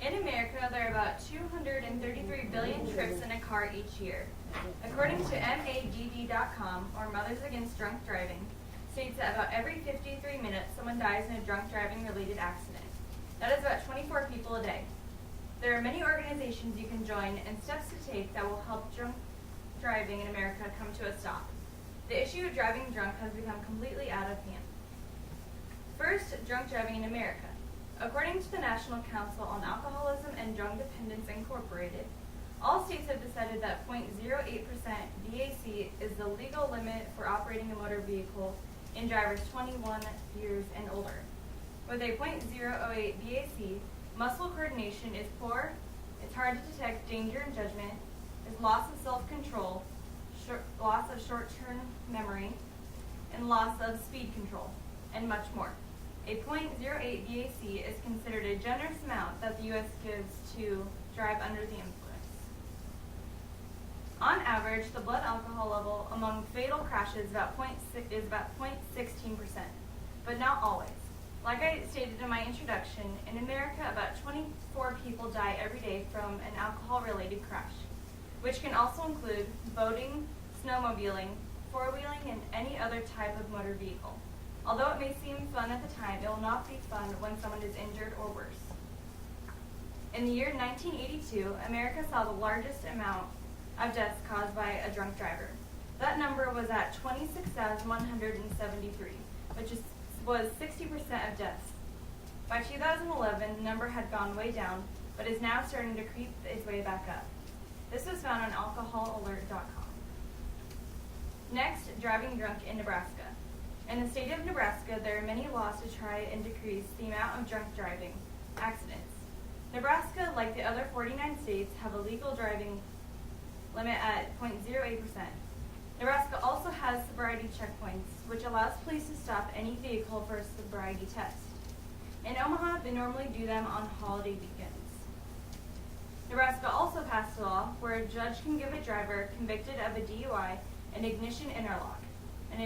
In America, there are about 233 billion trips in a car each year. According to MADD.com, or Mothers Against Drunk Driving, states that about every 53 minutes someone dies in a drunk driving related accident. That is about 24 people a day. There are many organizations you can join and steps to take that will help drunk driving in America come to a stop. The issue of driving drunk has become completely out of hand. First, drunk driving in America. According to the National Council on Alcoholism and Drug Dependence Incorporated, all states have decided that 0.08% BAC is the legal limit for operating a motor vehicle in drivers 21 years and older. With a 0.008 BAC, muscle coordination is poor, it's hard to detect danger and judgment, there's loss of self-control, loss of short-term memory, and loss of speed control, and much more. A 0.08 BAC is considered a generous amount that the U.S. gives to drive under the influence. On average, the blood alcohol level among fatal crashes is about 0.16%, but not always. Like I stated in my introduction, in America, about 24 people die every day from an alcohol-related crash, which can also include boating, snowmobiling, four-wheeling, and any other type of motor vehicle. Although it may seem fun at the time, it will not be fun when someone is injured or worse. In the year 1982, America saw the largest amount of deaths caused by a drunk driver. That number was at 26,173, which was 60% of deaths. By 2011, the number had gone way down, but is now starting to creep its way back up. This was found on alcoholalert.com. Next, driving drunk in Nebraska. In the state of Nebraska, there are many laws to try and decrease the amount of drunk driving accidents. Nebraska, like the other 49 states, have a legal driving limit at 0.08%. Nebraska also has sobriety checkpoints, which allows police to stop any vehicle for a sobriety test. In Omaha, they normally do them on holiday weekends. Nebraska also passed a law where a judge can give a driver convicted of a DUI an ignition interlock. An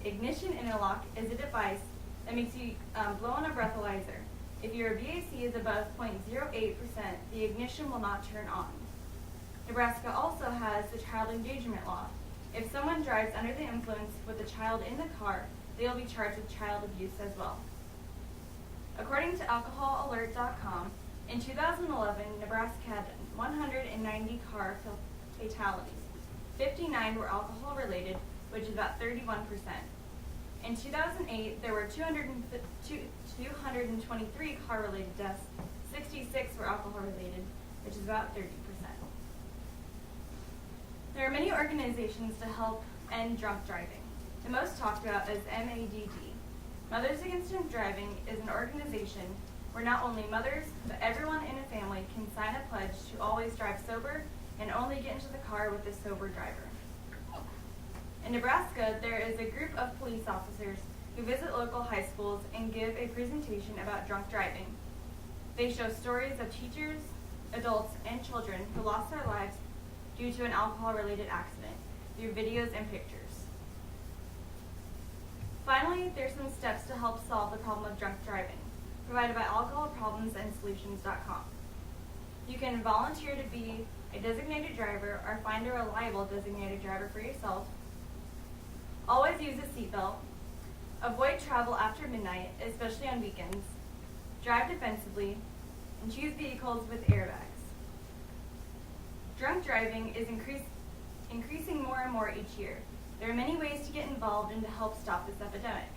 ignition interlock is a device that makes you blow on a breathalyzer. If your BAC is above 0.08%, the ignition will not turn on. Nebraska also has the child endangerment law. If someone drives under the influence with a child in the car, they will be charged with child abuse as well. According to alcoholalert.com, in 2011, Nebraska had 190 car fatalities. 59 were alcohol-related, which is about 31%. In 2008, there were 223 car-related deaths. 66 were alcohol-related, which is about 30%. There are many organizations to help end drunk driving. The most talked about is MADD. Mothers Against Drunk Driving is an organization where not only mothers, but everyone in a family can sign a pledge to always drive sober and only get into the car with a sober driver. In Nebraska, there is a group of police officers who visit local high schools and give a presentation about drunk driving. They show stories of teachers, adults, and children who lost their lives due to an alcohol-related accident through videos and pictures. Finally, there's some steps to help solve the problem of drunk driving, provided by alcoholproblemsandsolutions.com. You can volunteer to be a designated driver or find a reliable designated driver for yourself. Always use a seatbelt. Avoid travel after midnight, especially on weekends. Drive defensively, and choose vehicles with airbags. Drunk driving is increasing more and more each year. There are many ways to get involved and to help stop this epidemic.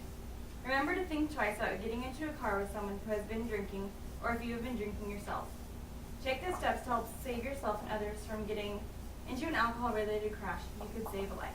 Remember to think twice about getting into a car with someone who has been drinking, or if you have been drinking yourself. Take the steps to help save yourself and others from getting into an alcohol-related crash. You could save a life.